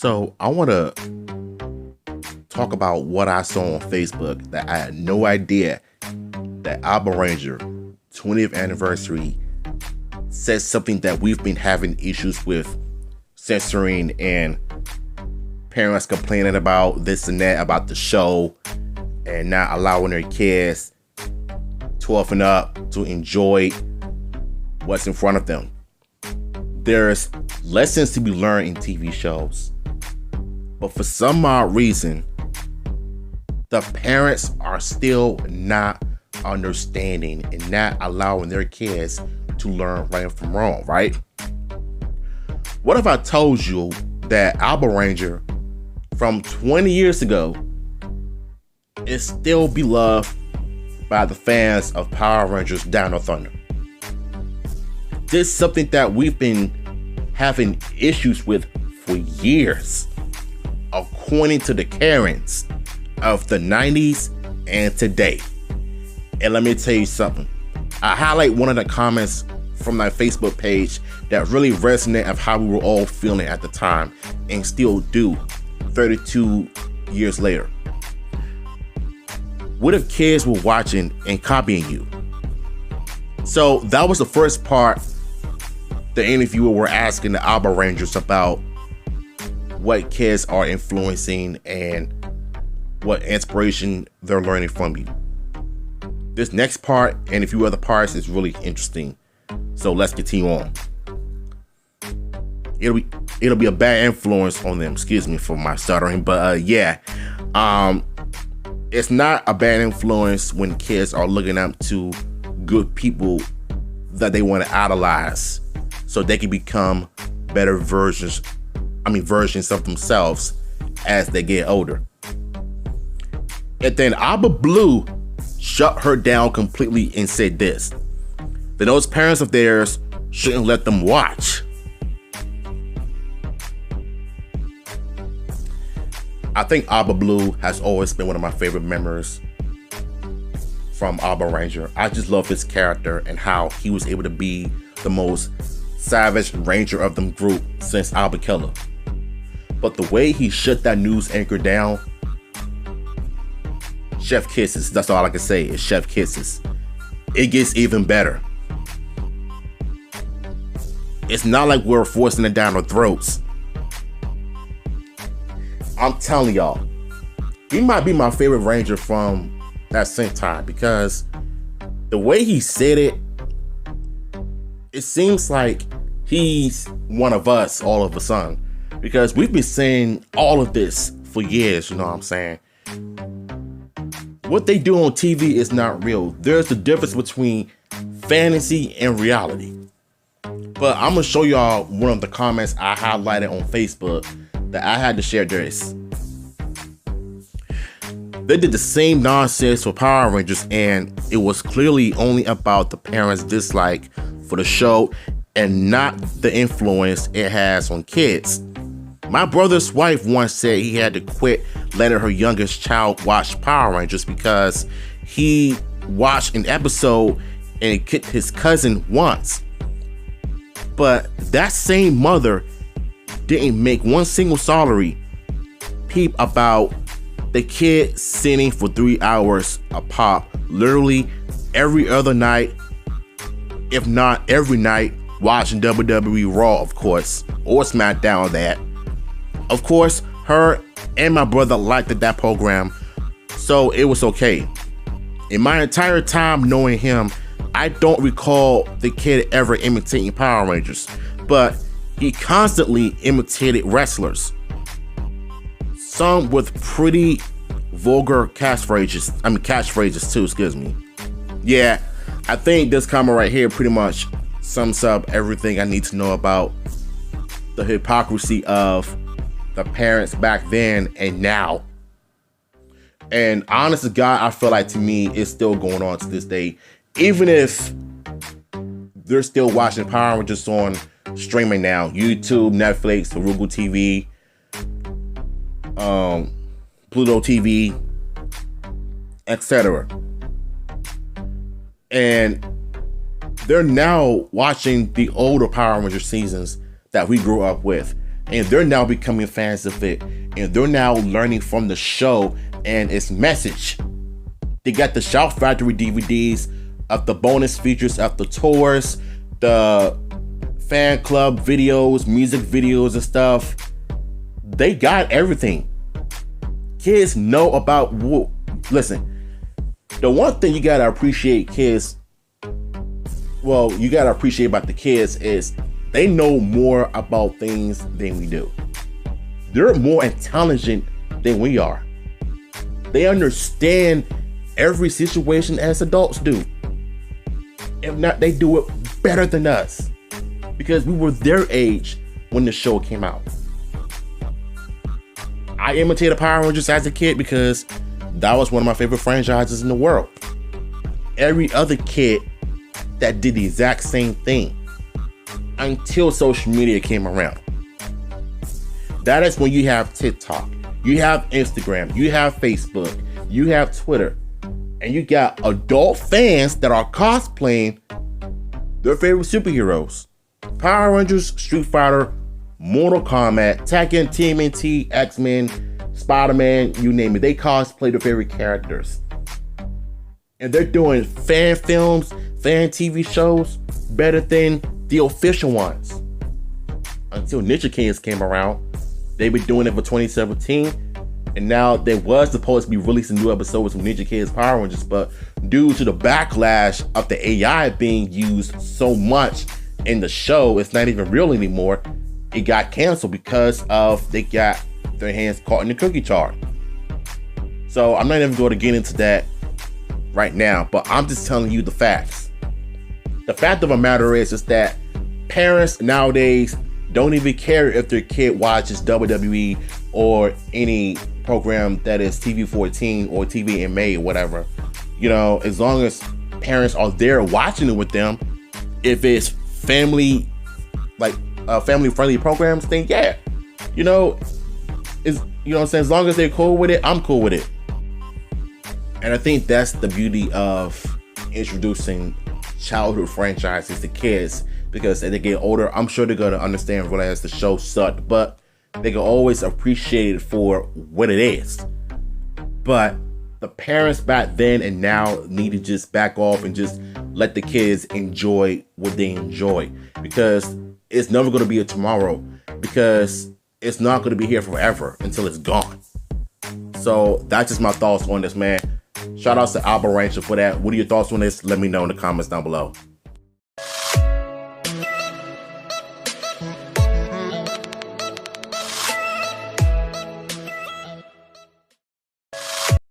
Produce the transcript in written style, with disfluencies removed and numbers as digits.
So I want to talk about what I saw on Facebook that I had no idea that Alba Ranger 20th anniversary says something that we've been having issues with censoring and parents complaining about this and that about the show and not allowing their kids 12 and up to enjoy what's in front of them. There's lessons to be learned in TV shows, but for some odd reason, the parents are still not understanding and not allowing their kids to learn right from wrong, right? What if I told you that Alba Ranger from 20 years ago is still beloved by the fans of Power Rangers Down of Thunder? This is something that we've been having issues with for years, according to the Karens of the 90s and today. And let me tell you something. I highlight one of the comments from my Facebook page that really resonated of how we were all feeling at the time and still do 32 years later. What if kids were watching and copying you? So that was the first part. The interviewer were asking the Alba Rangers about what kids are influencing and what inspiration they're learning from you. This next part and a few other parts is really interesting. So let's continue on. It'll be a bad influence on them. Excuse me for my stuttering, but it's not a bad influence when kids are looking up to good people that they want to idolize, so they can become better versions of themselves as they get older. And then Abablue shut her down completely and said this: that those parents of theirs shouldn't let them watch. I think Abablue has always been one of my favorite members from Alba Ranger. I just love his character and how he was able to be the most savage ranger of them group since Alba Killer. But the way he shut that news anchor down, chef kisses. That's all I can say is chef kisses. It gets even better. It's not like we're forcing it down our throats. I'm telling y'all, he might be my favorite ranger from that Sentai because the way he said it, it seems like he's one of us all of a sudden, because we've been saying all of this for years, you know what I'm saying? What they do on TV is not real. There's a difference between fantasy and reality. But I'm gonna show y'all one of the comments I highlighted on Facebook that I had to share this. They did the same nonsense for Power Rangers, and it was clearly only about the parents' dislike for the show and not the influence it has on kids. My brother's wife once said he had to quit letting her youngest child watch Power Rangers because he watched an episode and it kicked his cousin once. But that same mother didn't make one single solitary peep about the kid sitting for 3 hours a pop, literally every other night, if not every night, watching WWE Raw, of course, or SmackDown. That, of course, her and my brother liked that program, so it was okay. In my entire time knowing him, I don't recall the kid ever imitating Power Rangers, but he constantly imitated wrestlers. Some with pretty vulgar catchphrases too, excuse me. Yeah, I think this comment right here pretty much sums up everything I need to know about the hypocrisy of the parents back then and now. And honest to God, I feel like to me it's still going on to this day. Even if they're still watching Power Rangers on streaming now, YouTube, Netflix, Roku TV, Pluto TV, etc. And they're now watching the older Power Rangers seasons that we grew up with. and they're now becoming fans of it, and they're now learning from the show and its message. They got the Shout Factory DVDs of the bonus features of the tours, the fan club videos, music videos and stuff. They got everything. Kids know about listen, the one thing you gotta appreciate kids, you gotta appreciate about the kids is they know more about things than we do. They're more intelligent than we are. They understand every situation as adults do. If not, they do it better than us because we were their age when the show came out. I imitated Power Rangers as a kid because that was one of my favorite franchises in the world. Every other kid that did the exact same thing until social media came around. That is when you have TikTok, you have Instagram, you have Facebook, you have Twitter, and you got adult fans that are cosplaying their favorite superheroes. Power Rangers, Street Fighter, Mortal Kombat, Tekken, TMNT, X-Men, Spider-Man, you name it. They cosplay their favorite characters. And they're doing fan films, fan TV shows better than the official ones. Until Ninja Kids came around. They've been doing it for 2017. And now there was supposed to be releasing new episodes of Ninja Kids Power Rangers, but due to the backlash of the AI being used so much in the show, it's not even real anymore. It got canceled because of they got their hands caught in the cookie jar. So I'm not even going to get into that right now, but I'm just telling you the facts. The fact of the matter is that parents nowadays don't even care if their kid watches WWE or any program that is TV 14 or TVMA or whatever. You know, as long as parents are there watching it with them, if it's family, like family-friendly programs, then yeah, you know, is what I'm saying. As long as they're cool with it, I'm cool with it. And I think that's the beauty of introducing childhood franchises to kids, because as they get older, I'm sure they're gonna understand and realize the show sucked, but they can always appreciate it for what it is. But the parents back then and now need to just back off and just let the kids enjoy what they enjoy, because it's never going to be a tomorrow, because it's not going to be here forever until it's gone. So that's just my thoughts on this, man. Shout out to Abablue for that. What are your thoughts on this? Let me know in the comments down below.